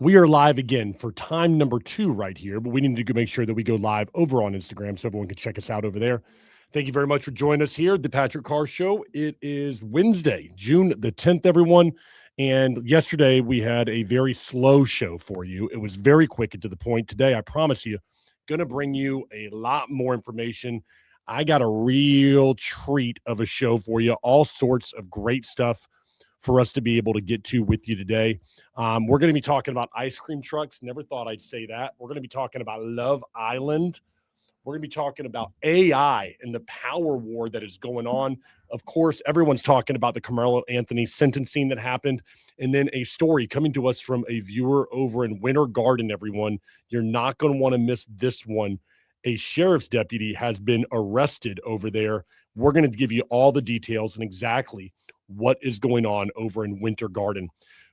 We are live again for time number 2 right here, but we need to make sure that we go live over on Instagram so everyone can check us out over there. Thank you very much for joining us here at the Patrick Carr Show. It is Wednesday, June the 10th, everyone. And yesterday we had a very slow show for you. It was very quick and to the point. Today, I promise you, going to bring you a lot more information. I got a real treat of a show for you, all sorts of great stuff for us to be able to get to with you today. We're going to be talking about ice cream trucks. Never thought I'd say that. We're going to be talking about Love Island. We're going to be talking about AI and the power war that is going on. Of course, everyone's talking about the Carmelo Anthony sentencing that happened. And then a story coming to us from a viewer over in Winter Garden, everyone. You're not going to want to miss this one. A sheriff's deputy has been arrested over there. We're going to give you all the details and exactly what is going on over in Winter Garden.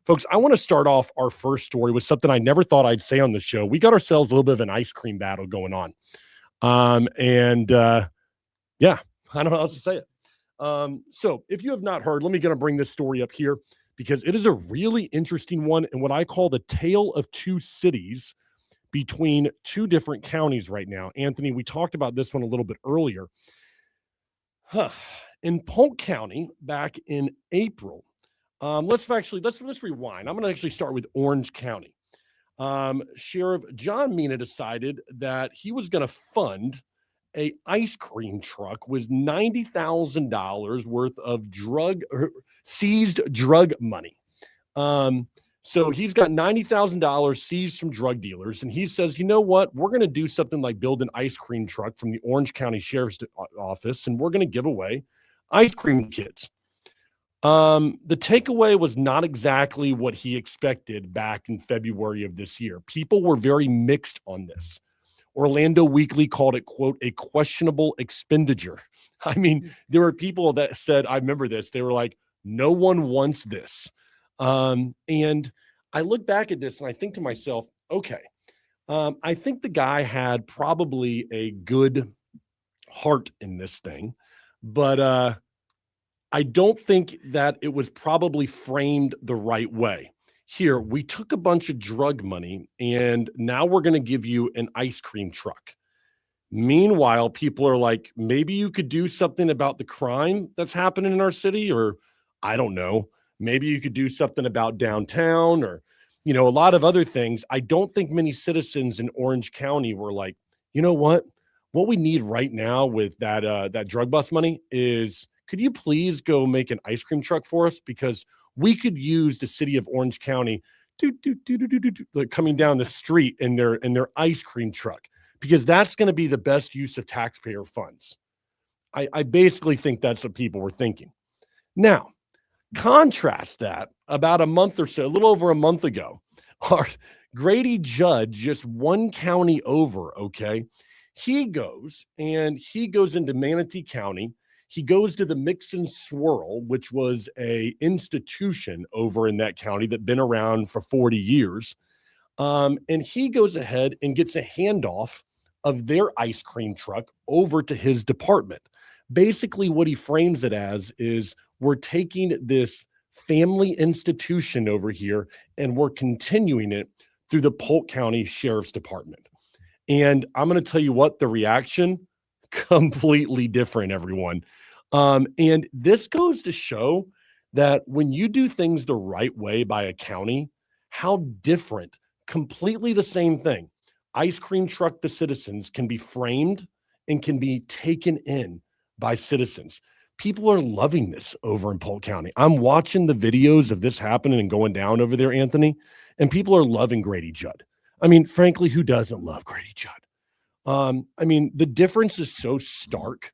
Folks, I want to start off our first story with something I never thought I'd say on the show. We got ourselves a little bit of an ice cream battle going on. Yeah, I don't know how else to say it. So if you have not heard, let me bring this story up here because it is a really interesting one and what I call the tale of two cities between two different counties right now. Anthony, we talked about this one a little bit earlier. In Polk County back in April, let's rewind. I'm going to actually start with Orange County. Sheriff John Mina decided that he was going to fund a ice cream truck with $90,000 worth of seized drug money. So he's got $90,000 seized from drug dealers, and he says, you know what? We're going to do something like build an ice cream truck from the Orange County Sheriff's Office, and we're going to give away ice cream kits. The takeaway was not exactly what he expected back in February of this year. People were very mixed on this. Orlando Weekly called it, quote, a questionable expenditure. I mean, there were people that said, I remember this. They were like, no one wants this. And I look back at this and I think to myself, okay, I think the guy had probably a good heart in this thing, but I don't think that it was probably framed the right way. Here, we took a bunch of drug money and now we're going to give you an ice cream truck. Meanwhile, people are like, maybe you could do something about the crime that's happening in our city, or I don't know, maybe you could do something about downtown or, a lot of other things. I don't think many citizens in Orange County were like, you know what? What we need right now with that drug bust money is, could you please go make an ice cream truck for us? Because we could use the city of Orange County coming down the street in their ice cream truck, because that's going to be the best use of taxpayer funds. I basically think that's what people were thinking. Now, contrast that about a month or so, a little over a month ago, our Grady Judd, just one county over, okay, he goes into Manatee County. He goes to the Mix and Swirl, which was a institution over in that county that been around for 40 years. And he goes ahead and gets a handoff of their ice cream truck over to his department. Basically, what he frames it as is, we're taking this family institution over here and we're continuing it through the Polk County Sheriff's Department. And I'm going to tell you what, the reaction, completely different, everyone. And this goes to show that when you do things the right way by a county, how different, completely the same thing, ice cream truck to citizens can be framed and can be taken in by citizens. People are loving this over in Polk County. I'm watching the videos of this happening and going down over there, Anthony, and people are loving Grady Judd. I mean, frankly, who doesn't love Grady Judd? I mean, the difference is so stark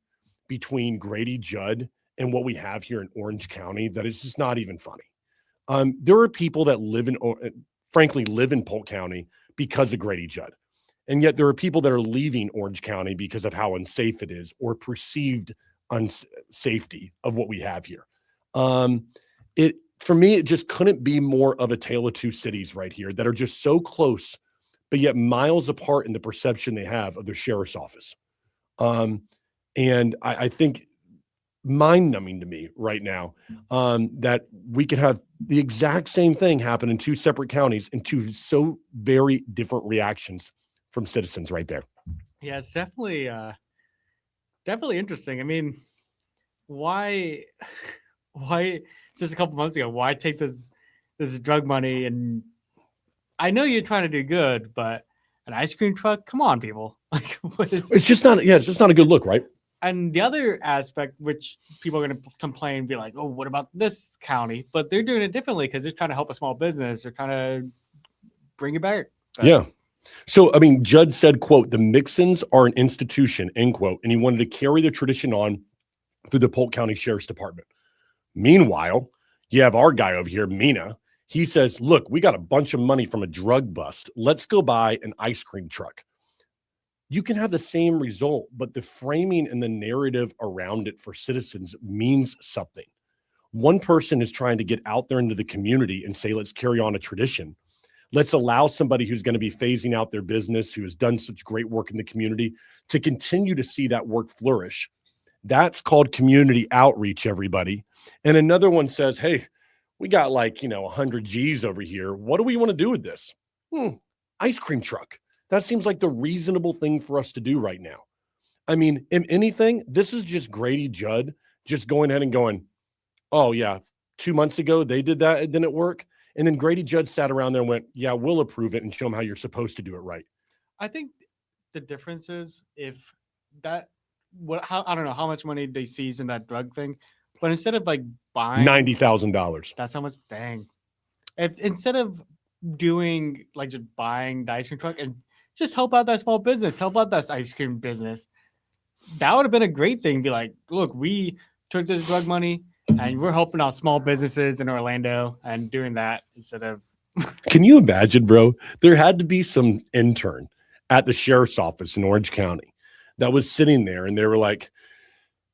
between Grady Judd and what we have here in Orange County that it's just not even funny. There are people that live in Polk County because of Grady Judd. And yet there are people that are leaving Orange County because of how unsafe it is or perceived unsafety of what we have here. For me, it just couldn't be more of a tale of two cities right here that are just so close, but yet miles apart in the perception they have of their sheriff's office. And I think mind-numbing to me right now, that we could have the exact same thing happen in two separate counties and two so very different reactions from citizens right there. Yeah, it's definitely interesting. I mean, why why just a couple months ago, why take this drug money? And I know you're trying to do good, but an ice cream truck, come on, people. Like, what is It's just not, yeah, it's just not a good look, right? and the other aspect, which people are going to complain, be like, oh, what about this county? But they're doing it differently because they're trying to help a small business. They're trying to bring it back. Yeah. So, I mean, Judd said, quote, the Mixons are an institution, end quote, and he wanted to carry the tradition on through the Polk County Sheriff's Department. Meanwhile, you have our guy over here, Mina. He says, look, we got a bunch of money from a drug bust. Let's go buy an ice cream truck. You can have the same result, but the framing and the narrative around it for citizens means something. One person is trying to get out there into the community and say, let's carry on a tradition. Let's allow somebody who's going to be phasing out their business, who has done such great work in the community, to continue to see that work flourish. That's called community outreach, everybody. And another one says, hey, we got 100 G's over here. What do we want to do with this? Ice cream truck. That seems like the reasonable thing for us to do right now. I mean, if anything, this is just Grady Judd just going ahead and going, oh, yeah, 2 months ago they did that. It didn't work. And then Grady Judd sat around there and went, yeah, we'll approve it and show them how you're supposed to do it right. I think the difference is if that, I don't know how much money they seized in that drug thing, but instead of like buying $90,000. that's how much, dang. If instead of doing like just buying the ice cream truck and just help out that small business, help out that ice cream business, that would have been a great thing. Be like, look, we took this drug money and we're helping out small businesses in Orlando and doing that instead of. Can you imagine, bro? There had to be some intern at the sheriff's office in Orange County that was sitting there and they were like,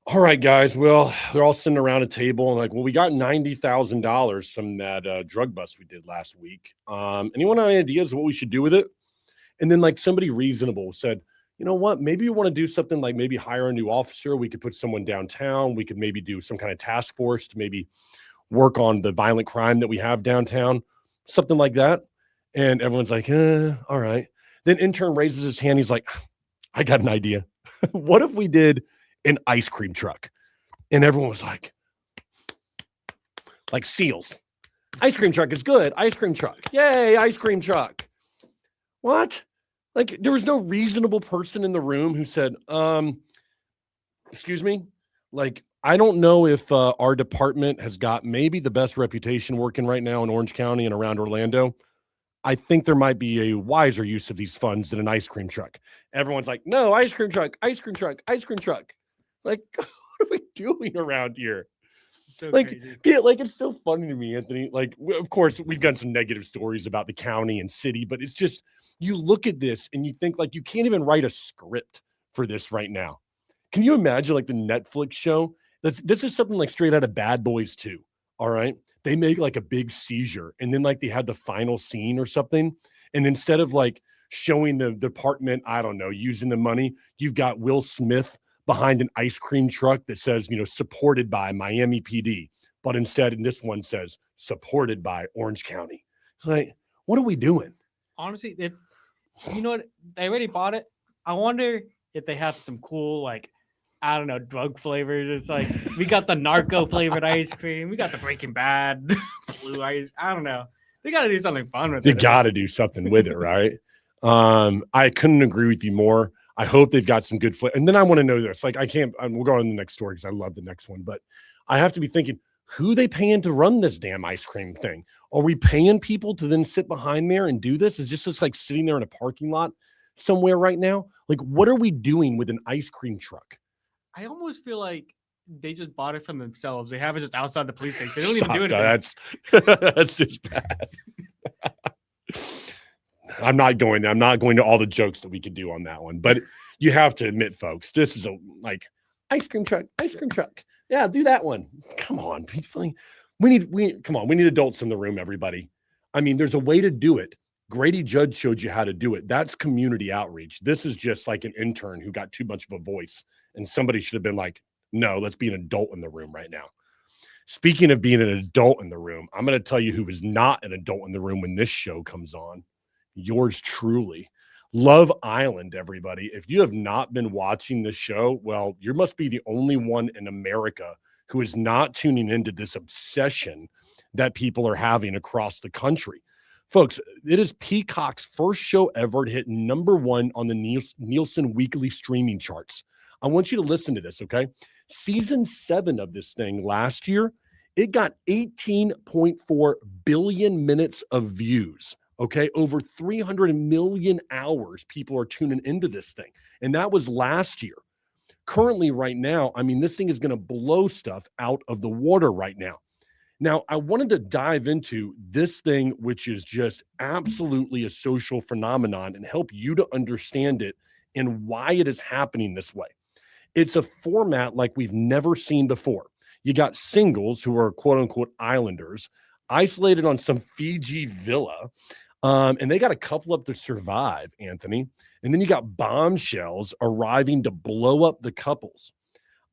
all right, guys, well, they're all sitting around a table and like, well, we got $90,000 from that drug bust we did last week. Anyone have any ideas of what we should do with it? And then like somebody reasonable said, you know what, maybe you want to do something like maybe hire a new officer. We could put someone downtown. We could maybe do some kind of task force to maybe work on the violent crime that we have downtown, something like that. And everyone's like, all right. Then intern raises his hand. He's like, I got an idea. What if we did an ice cream truck? And everyone was like seals. Ice cream truck is good. Ice cream truck. Yay, ice cream truck. What? Like, there was no reasonable person in the room who said, excuse me, like, I don't know if our department has got maybe the best reputation working right now in Orange County and around Orlando. I think there might be a wiser use of these funds than an ice cream truck. Everyone's like, no, ice cream truck, ice cream truck, ice cream truck. Like, what are we doing around here? So like, crazy. it's so funny to me, Anthony. Like, of course, we've got some negative stories about the county and city, but it's just, you look at this and you think like you can't even write a script for this right now. Can you imagine like the Netflix show? This is something like straight out of Bad Boys 2. All right. They make like a big seizure and then like they had the final scene or something. And instead of like showing the department, I don't know, using the money, you've got Will Smith behind an ice cream truck that says, supported by Miami PD. But instead, in this one says supported by Orange County. It's like, what are we doing? Honestly, if you know what, they already bought it. I wonder if they have some cool, like, I don't know, drug flavors. It's like, we got the narco flavored ice cream. We got the Breaking Bad blue ice. I don't know. They got to do something fun with it. They got to do something with it, right? I couldn't agree with you more. I hope they've got some good flavor. And then I want to know this. Like, we'll go on to the next story because I love the next one. But I have to be thinking, who they paying to run this damn ice cream thing? Are we paying people to then sit behind there and do this? Is just like sitting there in a parking lot somewhere right now? Like, what are we doing with an ice cream truck? I almost feel like they just bought it from themselves. They have it just outside the police station. They don't even do anything. That's just bad. I'm not going to all the jokes that we could do on that one, but you have to admit, folks, this is like ice cream truck. Yeah, do that one. Come on, people. We need adults in the room, everybody. I mean, there's a way to do it. Grady Judd showed you how to do it. That's community outreach. This is just like an intern who got too much of a voice, and somebody should have been like, No, let's be an adult in the room right now. Speaking of being an adult in the room, I'm going to tell you who is not an adult in the room when this show comes on. Yours truly. Love Island, everybody. If you have not been watching this show, well, you must be the only one in America who is not tuning into this obsession that people are having across the country. Folks, it is Peacock's first show ever to hit #1 on the Nielsen weekly streaming charts. I want you to listen to this, okay? Season 7 of this thing last year, it got 18.4 billion minutes of views. Okay, over 300 million hours people are tuning into this thing. And that was last year. Currently, right now, I mean, this thing is going to blow stuff out of the water right now. Now, I wanted to dive into this thing, which is just absolutely a social phenomenon, and help you to understand it and why it is happening this way. It's a format like we've never seen before. You got singles who are quote unquote islanders, isolated on some Fiji villa. And they got to couple up to survive, Anthony. And then you got bombshells arriving to blow up the couples.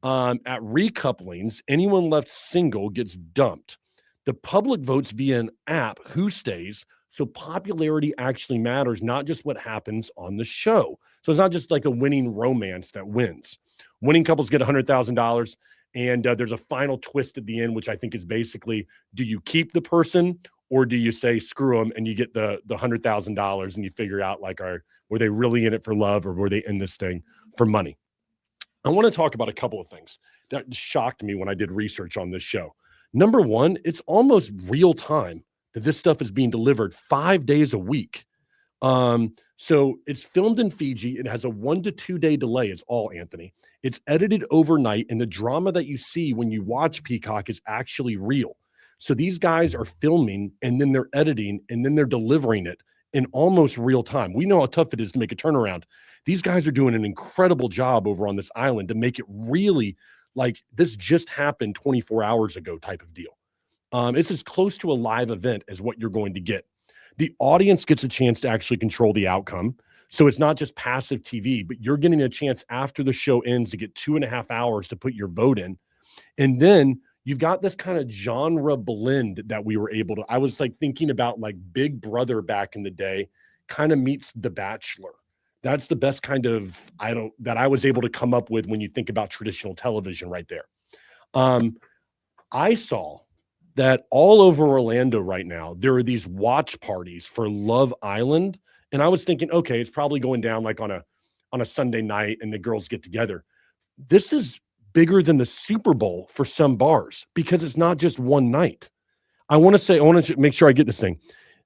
At recouplings, anyone left single gets dumped. The public votes via an app who stays. So popularity actually matters, not just what happens on the show. So it's not just like a winning romance that wins. Winning couples get $100,000. And there's a final twist at the end, which I think is basically, do you keep the person or do you say screw them and you get the $100,000 and you figure out like, were they really in it for love or were they in this thing for money? I want to talk about a couple of things that shocked me when I did research on this show. Number one, it's almost real time that this stuff is being delivered 5 days a week. So it's filmed in Fiji. It has a 1 to 2 day delay. It's all Anthony. It's edited overnight. And the drama that you see when you watch Peacock is actually real. So these guys are filming and then they're editing and then they're delivering it in almost real time. We know how tough it is to make a turnaround. These guys are doing an incredible job over on this island to make it really like this just happened 24 hours ago type of deal. It's as close to a live event as what you're going to get. The audience gets a chance to actually control the outcome. So it's not just passive TV, but you're getting a chance after the show ends to get 2.5 hours to put your vote in. And then you've got this kind of genre blend that we were able to, I was like thinking about like Big Brother back in the day, kind of meets The Bachelor. That's the best kind of, that I was able to come up with when you think about traditional television right there. I saw that all over Orlando right now, there are these watch parties for Love Island. And I was thinking, okay, it's probably going down like on a Sunday night and the girls get together. This is bigger than the Super Bowl for some bars because it's not just one night. I want to make sure I get this thing.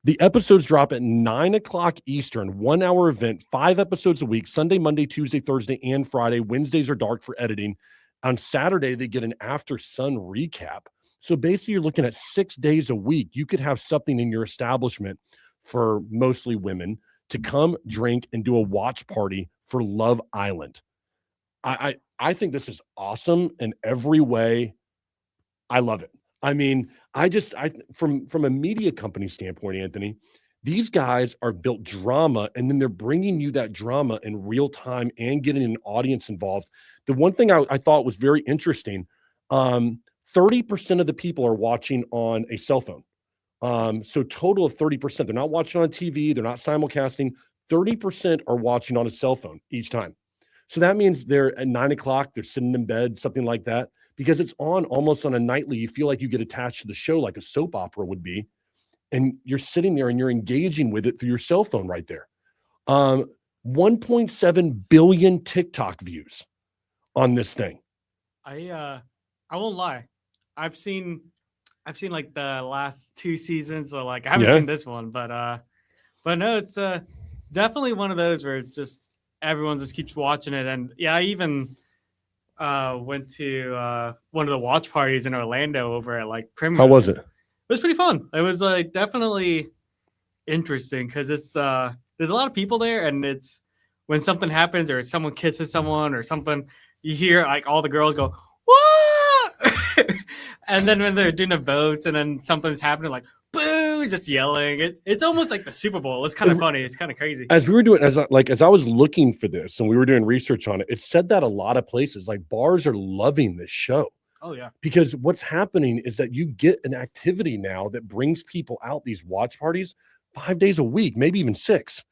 The episodes drop at 9:00 Eastern, 1 hour event, 5 episodes a week, Sunday, Monday, Tuesday, Thursday, and Friday. Wednesdays are dark for editing. On Saturday, they get an after sun recap. So basically you're looking at 6 days a week. You could have something in your establishment for mostly women to come drink and do a watch party for Love Island. I think this is awesome in every way. I love it. I mean, from a media company standpoint, Anthony, these guys are built drama and then they're bringing you that drama in real time and getting an audience involved. The one thing I thought was very interesting, 30% of the people are watching on a cell phone. So total of 30%. They're not watching on TV. They're not simulcasting. 30% are watching on a cell phone each time. So that means they're at 9:00, they're sitting in bed, something like that, because it's on almost on a nightly. You feel like you get attached to the show like a soap opera would be. And you're sitting there and you're engaging with it through your cell phone right there. 1.7 billion TikTok views on this thing. I won't lie. I've seen like the last 2 seasons, so like I haven't seen this one, but no, it's definitely one of those where it's just everyone just keeps watching it. And yeah, I even went to one of the watch parties in Orlando over at like Primrose. How was it? It was pretty fun. It was like definitely interesting because it's there's a lot of people there, and it's when something happens or someone kisses someone or something, you hear like all the girls go, "What?" And then when they're doing the votes and then something's happening, like, boo, everyone's just yelling. It's almost like the Super Bowl. It's kind of funny. It's kind of crazy. As we were doing, as I was looking for this and we were doing research on it, it said that a lot of places, like bars, are loving this show. Oh yeah. Because what's happening is that you get an activity now that brings people out, these watch parties 5 days a week, maybe even 6.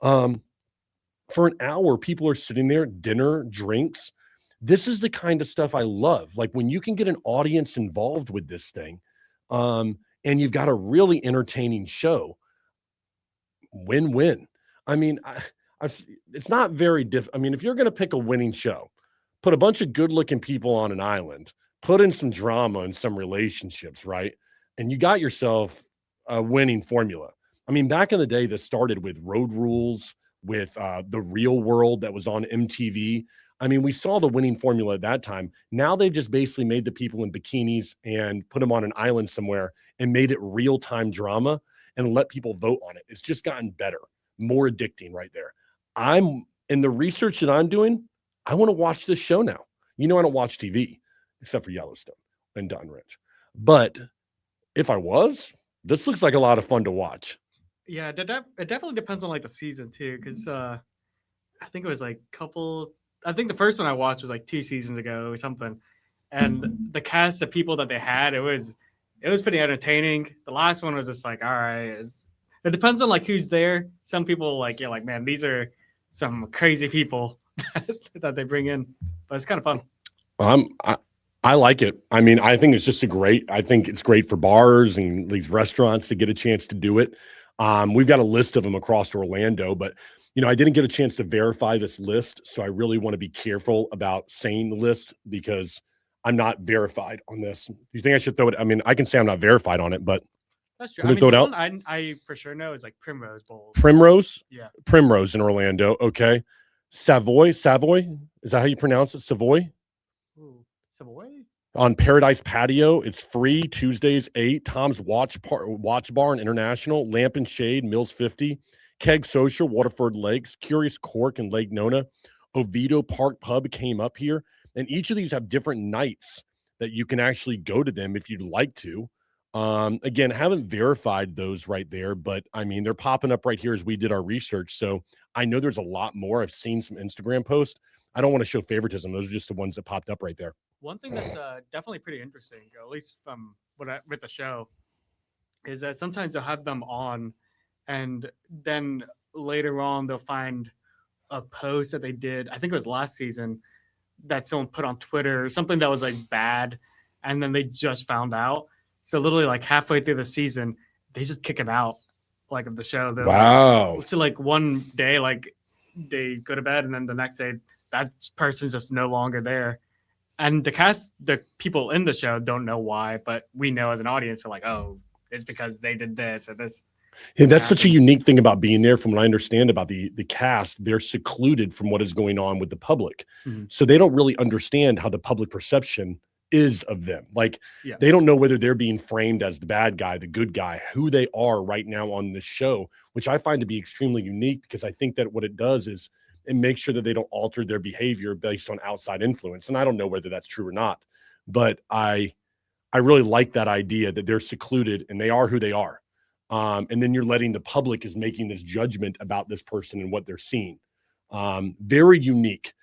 For an hour, people are sitting there, dinner, drinks. This is the kind of stuff I love. Like when you can get an audience involved with this thing, and you've got a really entertaining show, win-win. I mean, it's not very I mean, if you're going to pick a winning show, put a bunch of good-looking people on an island, put in some drama and some relationships, right? And you got yourself a winning formula. I mean, back in the day, this started with Road Rules, with The Real World that was on MTV. I mean, we saw the winning formula at that time. Now they've just basically made the people in bikinis and put them on an island somewhere and made it real-time drama and let people vote on it. It's just gotten better, more addicting right there. I'm in the research that I'm doing, I want to watch this show now. You know, I don't watch TV except for Yellowstone and Dunn Ridge. But if I was, this looks like a lot of fun to watch. Yeah, it definitely depends on like the season too, because I think it was like I think the first one I watched was like 2 seasons ago or something, and the cast of people that they had, it was pretty entertaining. The last one was just like, all right, it depends on like who's there. Some people like, yeah, like, man, these are some crazy people that they bring in, but it's kind of fun. I like it. I mean, I think it's just I think it's great for bars and these restaurants to get a chance to do it. We've got a list of them across Orlando, but I didn't get a chance to verify this list, so I really want to be careful about saying the list because I'm not verified on this. Do you think I should throw it? I mean, I can say I'm not verified on it, but that's true. I mean, throw it the out? one I for sure know is like Primrose Bowl. Primrose? Yeah. Primrose in Orlando. Okay. Savoy? Is that how you pronounce it? Savoy? Ooh, Savoy? On Paradise Patio, it's free Tuesdays 8. Tom's Watch Bar and International, Lamp and Shade, Mills 50, Keg Social, Waterford Lakes, Curious Cork and Lake Nona, Oviedo Park Pub came up here, and each of these have different nights that you can actually go to them if you'd like to. Again, haven't verified those right there, but I mean, they're popping up right here as we did our research. So I know there's a lot more. I've seen some Instagram posts. I don't want to show favoritism. Those are just the ones that popped up right there. One thing that's definitely pretty interesting, at least from with the show, is that sometimes they'll have them on, and then later on they'll find a post that they did. I think it was last season that someone put on Twitter, something that was like bad, and then they just found out. So literally, like halfway through the season, they just kick it out, like of the show. Wow! So like one day, like they go to bed, and then the next day, that person's just no longer there. And the people in the show don't know why, but we know as an audience, we're like, oh, it's because they did this or this. Yeah, that's such a unique thing about being there. From what I understand about the cast, they're secluded from what is going on with the public. Mm-hmm. So they don't really understand how the public perception is of them. Like, they don't know whether they're being framed as the bad guy, the good guy, who they are right now on this show, which I find to be extremely unique because I think that what it does is and make sure that they don't alter their behavior based on outside influence. And I don't know whether that's true or not, but I really like that idea that they're secluded and they are who they are. And then you're letting the public is making this judgment about this person and what they're seeing. Very unique.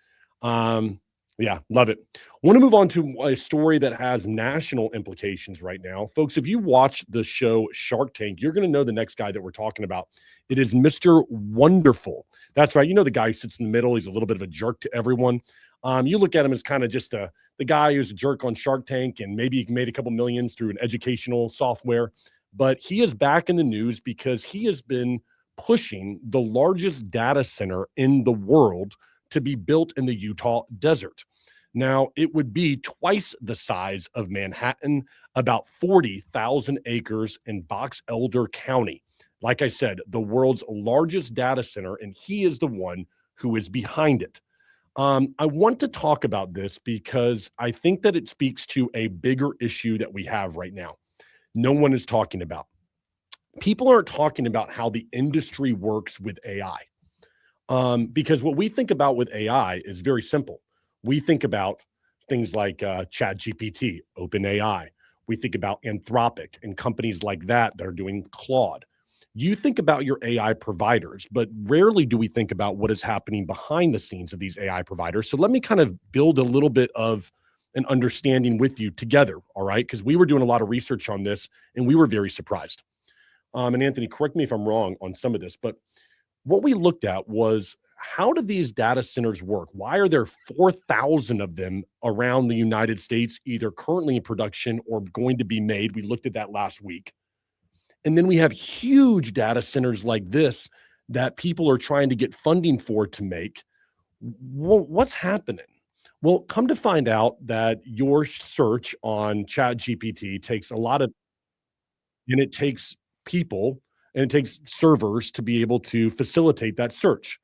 Yeah, love it. I want to move on to a story that has national implications right now. Folks, if you watch the show Shark Tank, you're going to know the next guy that we're talking about. It is Mr. Wonderful. That's right. You know the guy who sits in the middle. He's a little bit of a jerk to everyone. You look at him as kind of just the guy who's a jerk on Shark Tank, and maybe he made a couple millions through an educational software. But he is back in the news because he has been pushing the largest data center in the world to be built in the Utah desert. Now, it would be twice the size of Manhattan, about 40,000 acres in Box Elder County. Like I said, the world's largest data center, and he is the one who is behind it. I want to talk about this because I think that it speaks to a bigger issue that we have right now. No one is talking about. People aren't talking about how the industry works with AI. Because what we think about with AI is very simple. We think about things like ChatGPT, OpenAI. We think about Anthropic and companies like that are doing Claude. You think about your AI providers, but rarely do we think about what is happening behind the scenes of these AI providers. So let me kind of build a little bit of an understanding with you together, all right? Because we were doing a lot of research on this and we were very surprised. And Anthony, correct me if I'm wrong on some of this, but what we looked at was, how do these data centers work? Why are there 4,000 of them around the United States, either currently in production or going to be made? We looked at that last week. And then we have huge data centers like this that people are trying to get funding for to make. What's happening? Well, come to find out that your search on ChatGPT takes a lot of, and it takes people and it takes servers to be able to facilitate that search.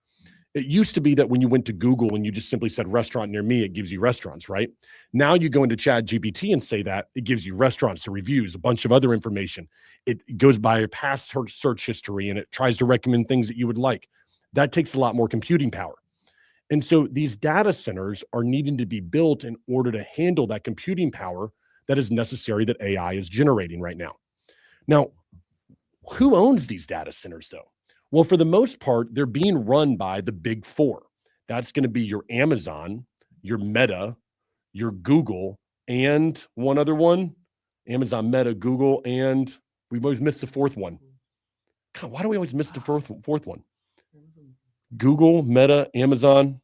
It used to be that when you went to Google and you just simply said restaurant near me, it gives you restaurants, right? Now you go into ChatGPT and say that, it gives you restaurants, the reviews, a bunch of other information. It goes by your past search history and it tries to recommend things that you would like. That takes a lot more computing power. And so these data centers are needing to be built in order to handle that computing power that is necessary that AI is generating right now. Now, who owns these data centers though? Well, for the most part, they're being run by the big four. That's going to be your Amazon, your Meta, your Google, and one other one, Amazon, Meta, Google, and we've always missed the fourth one. God, why do we always miss the fourth one? Google, Meta, Amazon,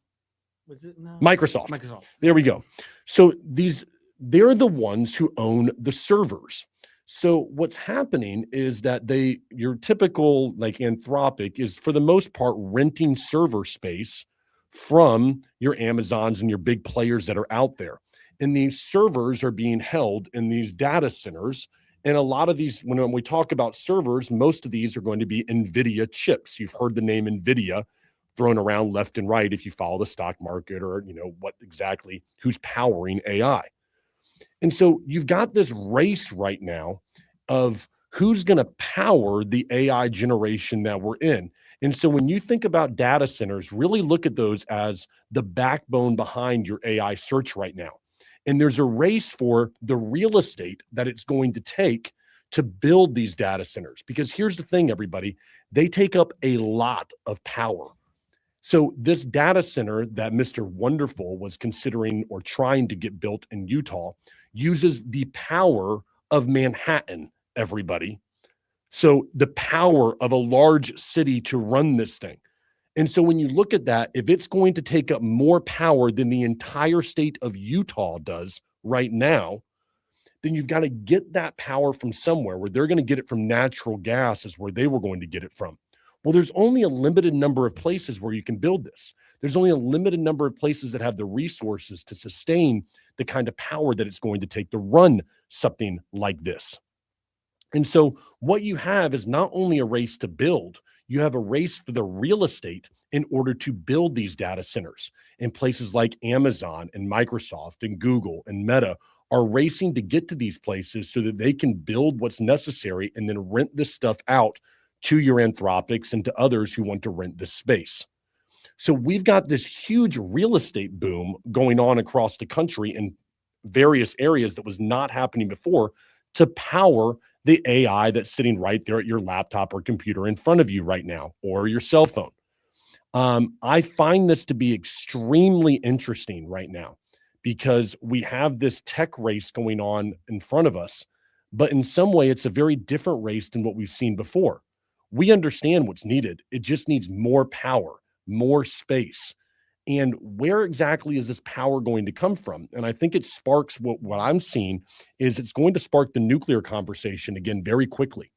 Microsoft. There we go. So they're the ones who own the servers. So what's happening is that your typical like Anthropic is for the most part renting server space from your Amazons and your big players that are out there. And these servers are being held in these data centers. And a lot of these, when we talk about servers, most of these are going to be NVIDIA chips. You've heard the name NVIDIA thrown around left and right if you follow the stock market or, who's powering AI. And so you've got this race right now of who's going to power the AI generation that we're in. And so when you think about data centers, really look at those as the backbone behind your AI search right now. And there's a race for the real estate that it's going to take to build these data centers. Because here's the thing, everybody, they take up a lot of power. So this data center that Mr. Wonderful was considering or trying to get built in Utah uses the power of Manhattan, everybody. So the power of a large city to run this thing. And so when you look at that, if it's going to take up more power than the entire state of Utah does right now, then you've got to get that power from somewhere. Where they're going to get it from natural gas is where they were going to get it from. Well, there's only a limited number of places where you can build this. There's only a limited number of places that have the resources to sustain the kind of power that it's going to take to run something like this. And so what you have is not only a race to build, you have a race for the real estate in order to build these data centers. And places like Amazon and Microsoft and Google and Meta are racing to get to these places so that they can build what's necessary and then rent this stuff out to your Anthropics and to others who want to rent this space. So we've got this huge real estate boom going on across the country in various areas that was not happening before to power the AI that's sitting right there at your laptop or computer in front of you right now, or your cell phone. I find this to be extremely interesting right now because we have this tech race going on in front of us, but in some way it's a very different race than what we've seen before. We understand what's needed. It just needs more power, more space. And where exactly is this power going to come from? And I think it sparks what I'm seeing is it's going to spark the nuclear conversation again very quickly.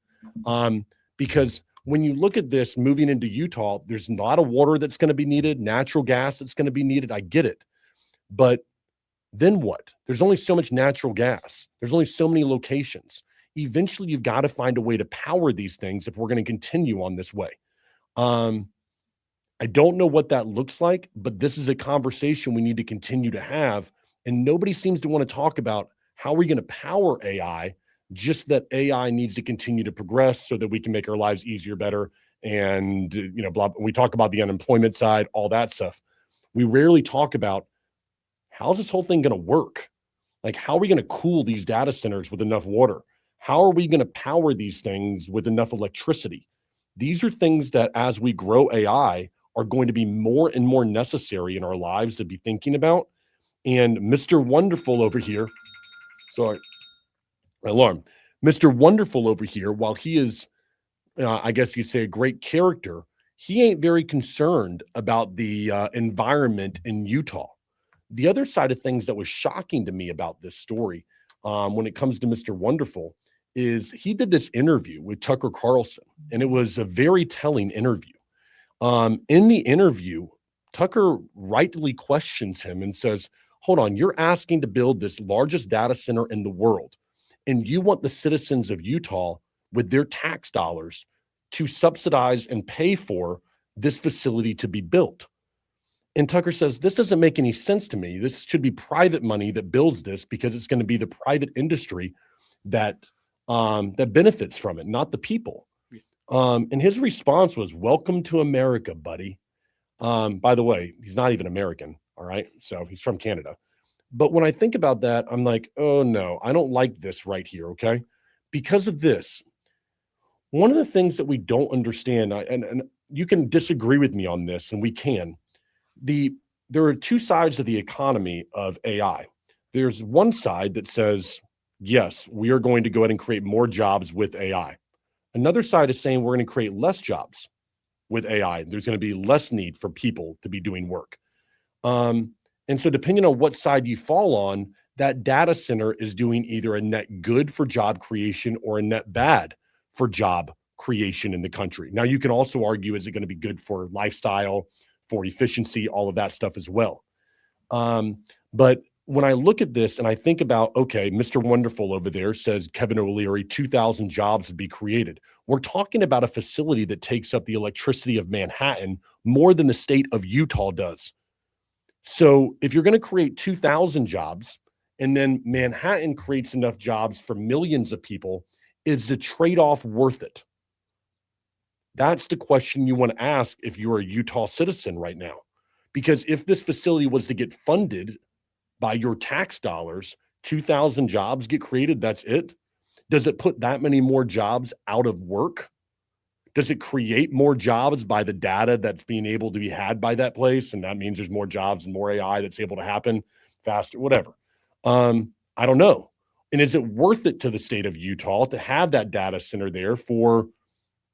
Because when you look at this moving into Utah, there's a lot of water that's going to be needed, natural gas that's going to be needed. I get it. But then what? There's only so much natural gas. There's only so many locations. Eventually, you've got to find a way to power these things if we're going to continue on this way. I don't know what that looks like, but this is a conversation we need to continue to have. And nobody seems to want to talk about how we're going to power AI, just that AI needs to continue to progress so that we can make our lives easier, better. And, blah. We talk about the unemployment side, all that stuff. We rarely talk about how's this whole thing going to work? Like, how are we going to cool these data centers with enough water? How are we going to power these things with enough electricity? These are things that, as we grow AI, are going to be more and more necessary in our lives to be thinking about. And Mr. Wonderful over here, sorry, alarm. Mr. Wonderful over here, while he is, I guess you'd say, a great character, he ain't very concerned about the environment in Utah. The other side of things that was shocking to me about this story, when it comes to Mr. Wonderful, is he did this interview with Tucker Carlson, and it was a very telling interview. In the interview, Tucker rightly questions him and says, hold on, you're asking to build this largest data center in the world, and you want the citizens of Utah with their tax dollars to subsidize and pay for this facility to be built. And Tucker says, this doesn't make any sense to me. This should be private money that builds this, because it's going to be the private industry that that benefits from it, not the people. And his response was, welcome to America, buddy. By the way, he's not even American. All right. So he's from Canada. But when I think about that, I'm like, oh no, I don't like this right here. Okay. Because of this, one of the things that we don't understand, and you can disagree with me on this, and we can, there are two sides of the economy of AI. There's one side that says, yes, we are going to go ahead and create more jobs with AI. Another side is saying we're going to create less jobs with AI. There's going to be less need for people to be doing work. And so depending on what side you fall on, that data center is doing either a net good for job creation or a net bad for job creation in the country. Now, you can also argue, is it going to be good for lifestyle, for efficiency, all of that stuff as well. But when I look at this and I think about, okay, Mr. Wonderful over there says, Kevin O'Leary, 2,000 jobs would be created. We're talking about a facility that takes up the electricity of Manhattan more than the state of Utah does. So if you're going to create 2,000 jobs and then Manhattan creates enough jobs for millions of people, is the trade-off worth it? That's the question you want to ask if you're a Utah citizen right now. Because if this facility was to get funded by your tax dollars, 2,000 jobs get created, that's it? Does it put that many more jobs out of work? Does it create more jobs by the data that's being able to be had by that place? And that means there's more jobs and more AI that's able to happen faster, whatever. I don't know. And is it worth it to the state of Utah to have that data center there for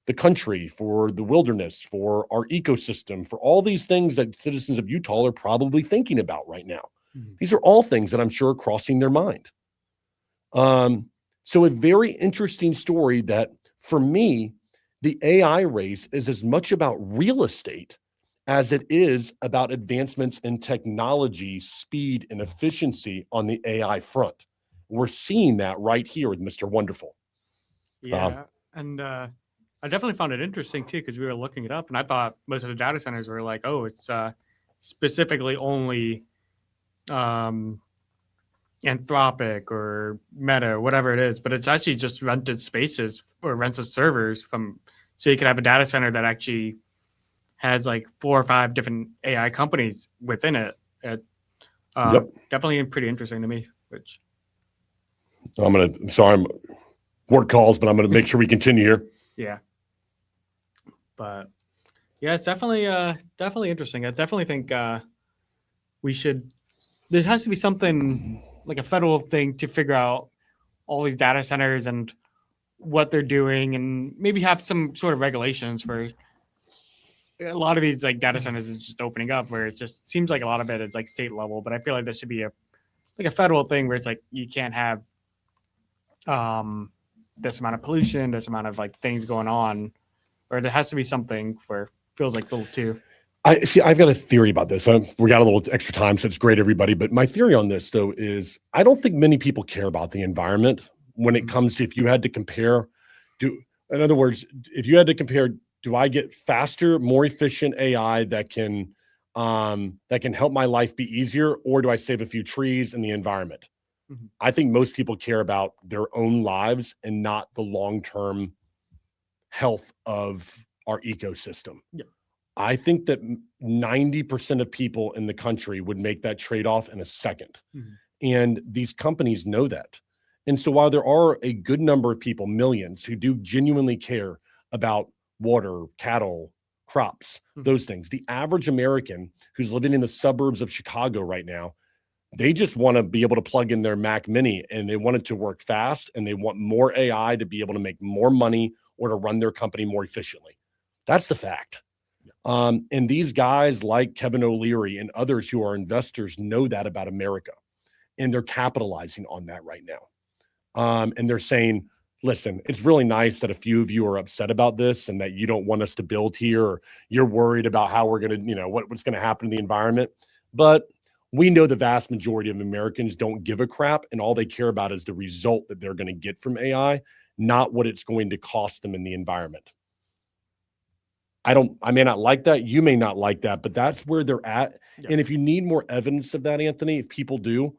the country, for the wilderness, for our ecosystem, for all these things that citizens of Utah are probably thinking about right now? Mm-hmm. These are all things that I'm sure are crossing their mind. So a very interesting story that, for me, the AI race is as much about real estate as it is about advancements in technology, speed, and efficiency on the AI front. We're seeing that right here with Mr. Wonderful. Yeah. And I definitely found it interesting too, because we were looking it up and I thought most of the data centers were like, oh, it's specifically only Anthropic or Meta, whatever it is, but it's actually just rented spaces or rented servers from, so you can have a data center that actually has like 4 or 5 different AI companies within it. Definitely pretty interesting to me. Which I'm work calls, but I'm going to make sure we continue here. Yeah. But yeah, it's definitely interesting. I definitely think there has to be something like a federal thing to figure out all these data centers and what they're doing, and maybe have some sort of regulations for a lot of these like data centers is just opening up, where it just seems like a lot of it is like state level, but I feel like there should be a federal thing where it's like you can't have this amount of pollution, this amount of like things going on, or there has to be something for, feels like little too. I've got a theory about this. We got a little extra time, so it's great, everybody. But my theory on this, though, is I don't think many people care about the environment when it comes to, if you had to compare, in other words, if you had to compare, do I get faster, more efficient AI that can help my life be easier, or do I save a few trees and the environment? Mm-hmm. I think most people care about their own lives and not the long-term health of our ecosystem. Yeah. I think that 90% of people in the country would make that trade-off in a second. Mm-hmm. And these companies know that. And so while there are a good number of people, millions, who do genuinely care about water, cattle, crops, those things, the average American who's living in the suburbs of Chicago right now, they just want to be able to plug in their Mac Mini, and they want it to work fast, and they want more AI to be able to make more money or to run their company more efficiently. That's the fact. And these guys like Kevin O'Leary and others who are investors know that about America, and they're capitalizing on that right now. And they're saying, listen, it's really nice that a few of you are upset about this and that you don't want us to build here, or you're worried about how we're going to, what's going to happen to the environment. But we know the vast majority of Americans don't give a crap, and all they care about is the result that they're going to get from AI, not what it's going to cost them in the environment. I may not like that. You may not like that, but that's where they're at. Yeah. And if you need more evidence of that, Anthony, if people do,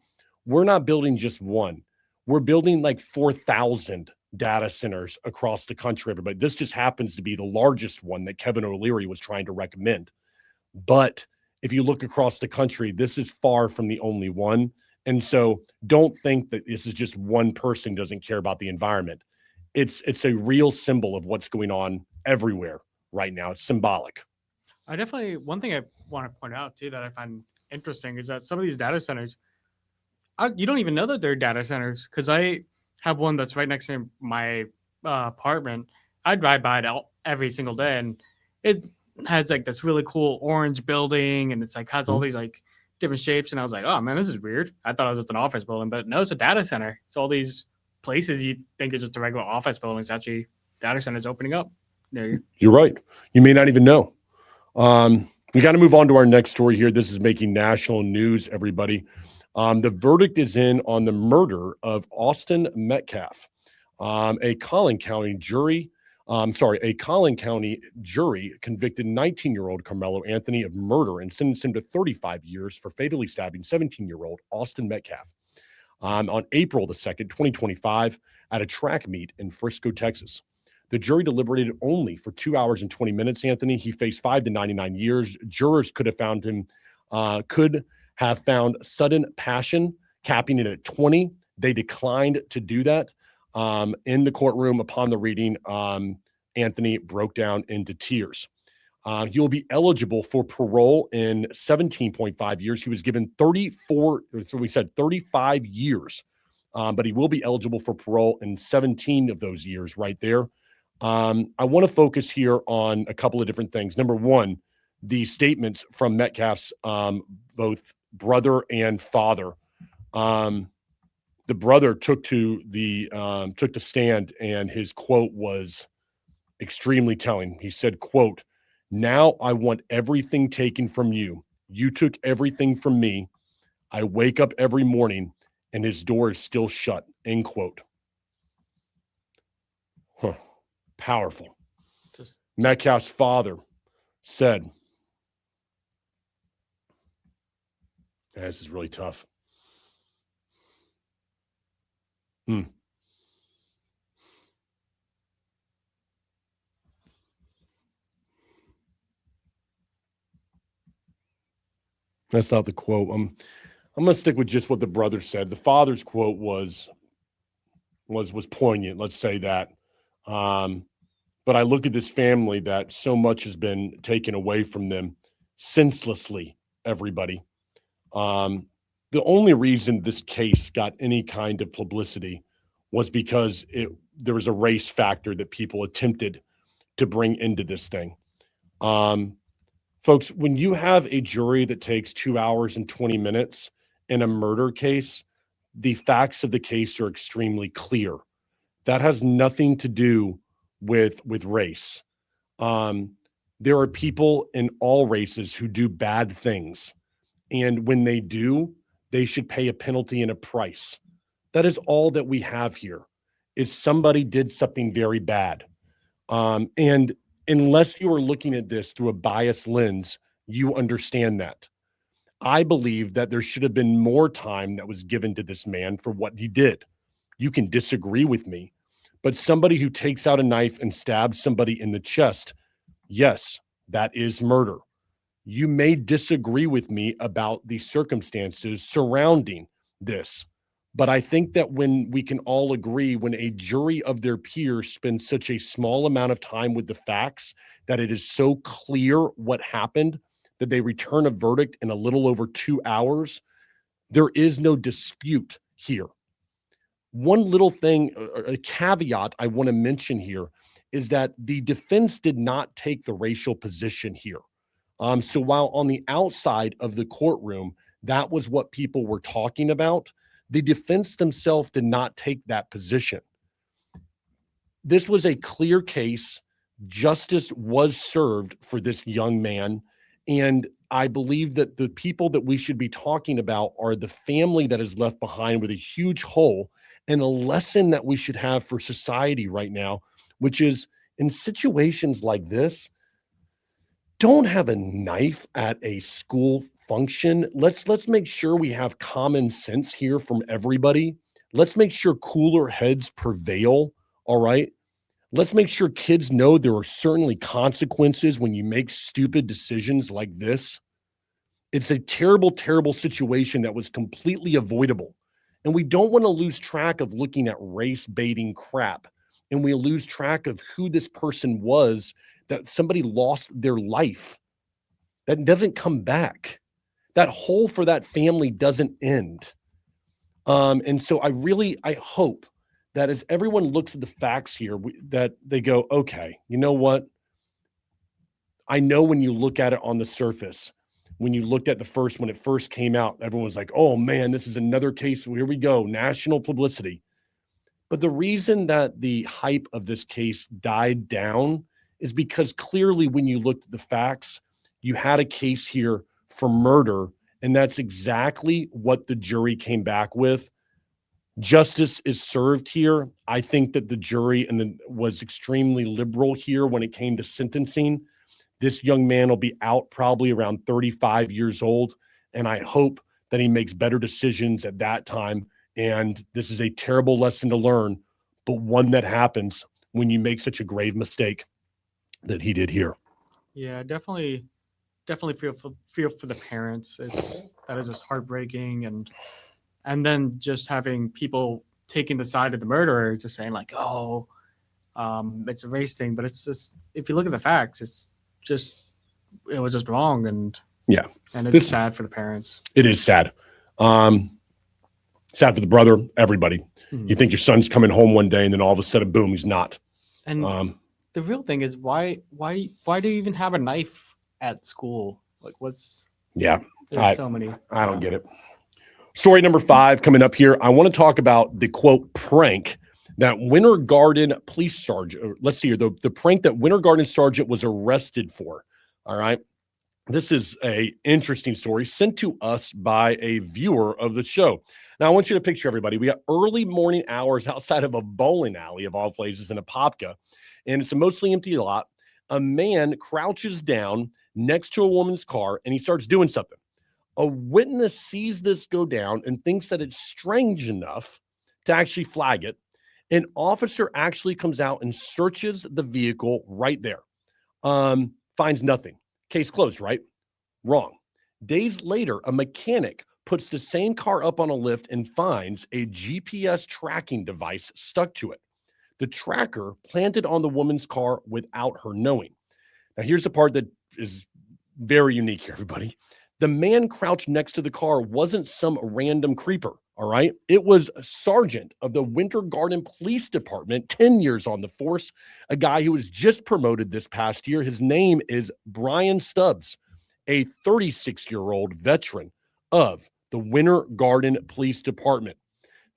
we're not building just one. We're building like 4,000 data centers across the country, everybody. This just happens to be the largest one that Kevin O'Leary was trying to recommend. But if you look across the country, this is far from the only one. And so don't think that this is just one person who doesn't care about the environment. It's a real symbol of what's going on everywhere right now. It's symbolic. One thing I want to point out too that I find interesting is that some of these data centers, you don't even know that they're data centers, because I have one that's right next to my apartment. I drive by it every single day, and it has like this really cool orange building, and it's like has all these like different shapes. And I was like, oh man, this is weird. I thought it was just an office building, but no, it's a data center. It's all these places you think is just a regular office building. It's actually data centers opening up. You're right. You may not even know. We got to move on to our next story here. This is making national news, everybody. The verdict is in on the murder of Austin Metcalf. A Collin County jury convicted 19-year-old Carmelo Anthony of murder and sentenced him to 35 years for fatally stabbing 17-year-old Austin Metcalf on April the 2nd, 2025, at a track meet in Frisco, Texas. The jury deliberated only for 2 hours and 20 minutes, Anthony. He faced 5 to 99 years. Jurors could have found sudden passion, capping it at 20. They declined to do that. In the courtroom upon the reading, Anthony broke down into tears. He will be eligible for parole in 17.5 years. He was given 35 years, but he will be eligible for parole in 17 of those years right there. I want to focus here on a couple of different things. Number one, the statements from Metcalf's both brother and father. The brother took the stand, and his quote was extremely telling. He said, quote, "Now I want everything taken from you. You took everything from me. I wake up every morning and his door is still shut," end quote. Powerful. Metcalf's father said, this is really tough. That's not the quote. I'm going to stick with just what the brother said. The father's quote was poignant. Let's say that. But I look at this family that so much has been taken away from them senselessly, everybody. The only reason this case got any kind of publicity was because there was a race factor that people attempted to bring into this thing. Folks, when you have a jury that takes 2 hours and 20 minutes in a murder case, the facts of the case are extremely clear. That has nothing to do with race. There are people in all races who do bad things. And when they do, they should pay a penalty and a price. That is all that we have here, is somebody did something very bad. And unless you are looking at this through a biased lens, you understand that. I believe that there should have been more time that was given to this man for what he did. You can disagree with me, but somebody who takes out a knife and stabs somebody in the chest, yes, that is murder. You may disagree with me about the circumstances surrounding this. But I think that when we can all agree, when a jury of their peers spends such a small amount of time with the facts, that it is so clear what happened, that they return a verdict in a little over 2 hours, there is no dispute here. One little thing, a caveat I want to mention here is that the defense did not take the racial position here. So while on the outside of the courtroom, that was what people were talking about, the defense themselves did not take that position. This was a clear case. Justice was served for this young man. And I believe that the people that we should be talking about are the family that is left behind with a huge hole, and a lesson that we should have for society right now, which is in situations like this, don't have a knife at a school function. Let's make sure we have common sense here from everybody. Let's make sure cooler heads prevail. All right. Let's make sure kids know there are certainly consequences when you make stupid decisions like this. It's a terrible, terrible situation that was completely avoidable. And we don't want to lose track of looking at race baiting crap. And we lose track of who this person was, that somebody lost their life. That doesn't come back. That hole for that family doesn't end. And so I hope that as everyone looks at the facts here, that they go, okay, you know what? I know when you look at it on the surface, when you looked at the first, when it first came out, everyone was like, oh man, this is another case. Here we go, national publicity. But the reason that the hype of this case died down is because clearly when you looked at the facts, you had a case here for murder, and that's exactly what the jury came back with. Justice is served here. I think that the jury was extremely liberal here when it came to sentencing. This young man will be out probably around 35 years old, and I hope that he makes better decisions at that time. And this is a terrible lesson to learn, but one that happens when you make such a grave mistake that he did here. Yeah, definitely feel for the parents. That is just heartbreaking, and then just having people taking the side of the murderer, just saying like, oh, it's a race thing, but it's just, if you look at the facts, it was just wrong, and yeah, and it's sad for the parents. It is sad. Sad for the brother, everybody. Mm-hmm. You think your son's coming home one day, and then all of a sudden, boom, he's not. And the real thing is, why do you even have a knife at school? Like, what's? Yeah, there's so many. I don't get it. Story number 5 coming up here. I want to talk about the quote prank that Winter Garden Police Sergeant. Let's see here, the prank that Winter Garden Sergeant was arrested for. All right. This is a interesting story sent to us by a viewer of the show. Now, I want you to picture everybody. We got early morning hours outside of a bowling alley, of all places, in Apopka, and it's a mostly empty lot. A man crouches down next to a woman's car, and he starts doing something. A witness sees this go down and thinks that it's strange enough to actually flag it. An officer actually comes out and searches the vehicle right there. Finds nothing. Case closed, right? Wrong. Days later, a mechanic puts the same car up on a lift and finds a GPS tracking device stuck to it. The tracker planted on the woman's car without her knowing. Now, here's the part that is very unique here, everybody. The man crouched next to the car wasn't some random creeper, all right? It was a sergeant of the Winter Garden Police Department, 10 years on the force, a guy who was just promoted this past year. His name is Brian Stubbs, a 36-year-old veteran of the Winter Garden Police Department.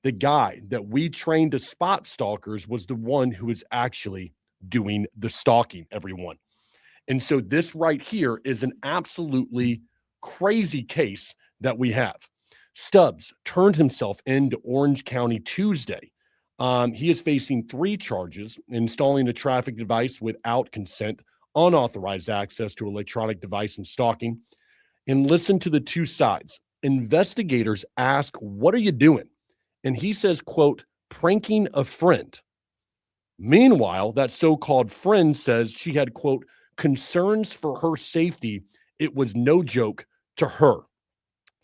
The guy that we trained to spot stalkers was the one who was actually doing the stalking, everyone. And so this right here is an absolutely crazy case that we have. Stubbs turned himself into Orange County Tuesday. He is facing 3 charges: installing a traffic device without consent, unauthorized access to electronic device, and stalking. And listen to the two sides. Investigators ask, "What are you doing?" And he says, quote, "Pranking a friend." Meanwhile, that so-called friend says she had, quote, "concerns for her safety. It was no joke to her."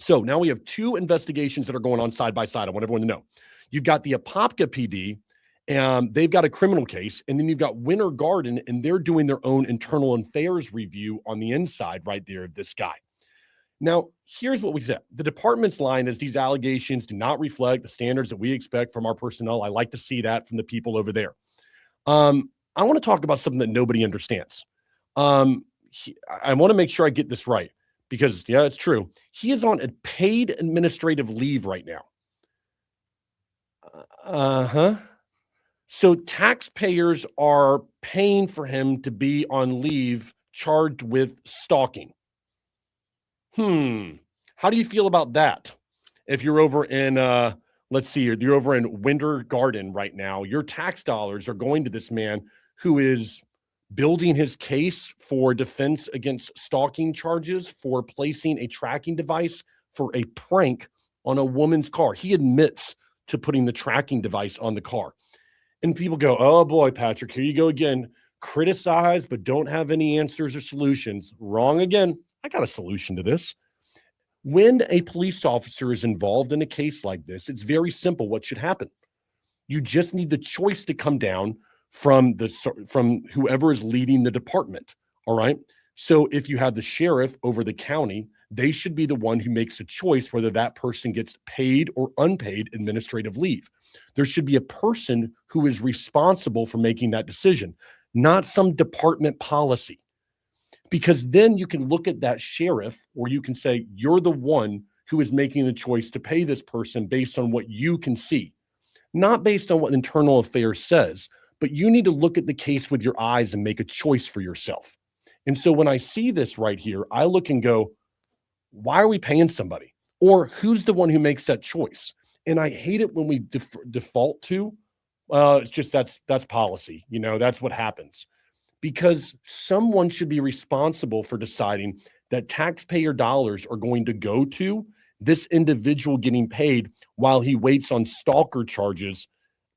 So now we have two investigations that are going on side by side. I want everyone to know. You've got the Apopka PD, and they've got a criminal case. And then you've got Winter Garden, and they're doing their own internal affairs review on the inside right there of this guy. Now, here's what we said. The department's line is these allegations do not reflect the standards that we expect from our personnel. I like to see that from the people over there. I want to talk about something that nobody understands. I want to make sure I get this right because, yeah, it's true. He is on a paid administrative leave right now. So taxpayers are paying for him to be on leave charged with stalking. How do you feel about that? If you're over in, let's see, you're over in Winter Garden right now, your tax dollars are going to this man who is building his case for defense against stalking charges for placing a tracking device for a prank on a woman's car. He admits to putting the tracking device on the car. And people go, oh boy, Patrick, here you go again. Criticize, but don't have any answers or solutions. Wrong again. I got a solution to this. When a police officer is involved in a case like this, it's very simple what should happen. You just need the choice to come down from whoever is leading the department, all right? So if you have the sheriff over the county, they should be the one who makes a choice whether that person gets paid or unpaid administrative leave. There should be a person who is responsible for making that decision, not some department policy. Because then you can look at that sheriff, or you can say, you're the one who is making the choice to pay this person based on what you can see, not based on what internal affairs says, but you need to look at the case with your eyes and make a choice for yourself. And so when I see this right here, I look and go, why are we paying somebody? Or who's the one who makes that choice? And I hate it when we default to, it's just that's policy. You know, that's what happens. Because someone should be responsible for deciding that taxpayer dollars are going to go to this individual getting paid while he waits on stalker charges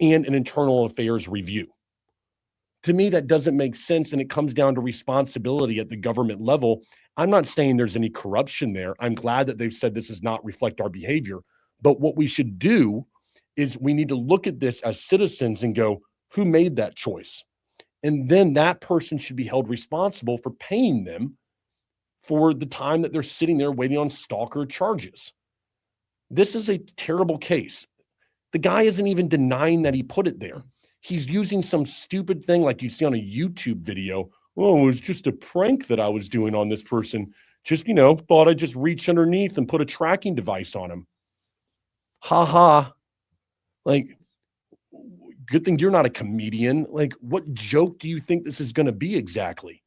and an internal affairs review. To me, that doesn't make sense, and it comes down to responsibility at the government level. I'm not saying there's any corruption there. I'm glad that they've said this does not reflect our behavior. But what we should do is we need to look at this as citizens and go, who made that choice? And then that person should be held responsible for paying them for the time that they're sitting there waiting on stalker charges. This is a terrible case. The guy isn't even denying that he put it there. He's using some stupid thing like you see on a YouTube video. Oh, it was just a prank that I was doing on this person. Just, thought I'd just reach underneath and put a tracking device on him. Ha ha. Like, good thing you're not a comedian. Like, what joke do you think this is going to be exactly?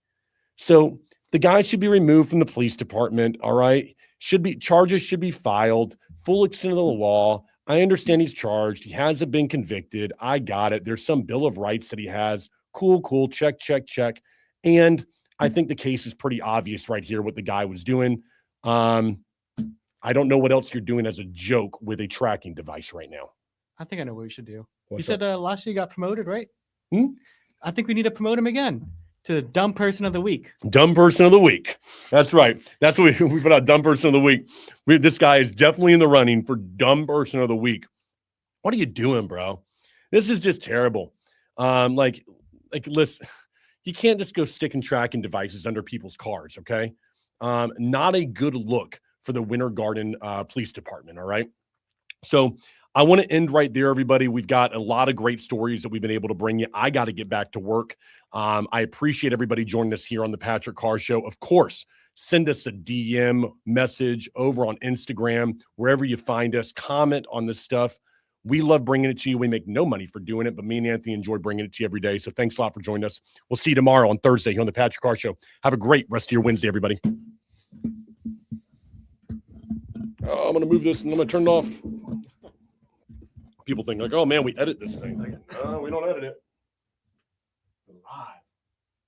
So the guy should be removed from the police department. All right. Charges should be filed, full extent of the law. I understand he's charged. He hasn't been convicted. I got it. There's some Bill of Rights that he has. Cool. Check. And I think the case is pretty obvious right here what the guy was doing. I don't know what else you're doing as a joke with a tracking device right now. I think I know what we should do. What's you said last year you got promoted, right? I think we need to promote him again to Dumb Person of the Week. Dumb Person of the Week. That's right. That's what we put out, Dumb Person of the Week. This guy is definitely in the running for Dumb Person of the Week. What are you doing, bro? This is just terrible. Listen, you can't just go sticking tracking devices under people's cars, okay? Not a good look for the Winter Garden Police Department, all right? So I want to end right there, everybody. We've got a lot of great stories that we've been able to bring you. I got to get back to work. I appreciate everybody joining us here on the Patrick Carr Show. Of course, send us a DM message over on Instagram, wherever you find us. Comment on this stuff. We love bringing it to you. We make no money for doing it, but me and Anthony enjoy bringing it to you every day. So thanks a lot for joining us. We'll see you tomorrow on Thursday here on the Patrick Carr Show. Have a great rest of your Wednesday, everybody. I'm going to move this and I'm going to turn it off. People think like, oh man, we edit this thing. No, we don't edit it. Live.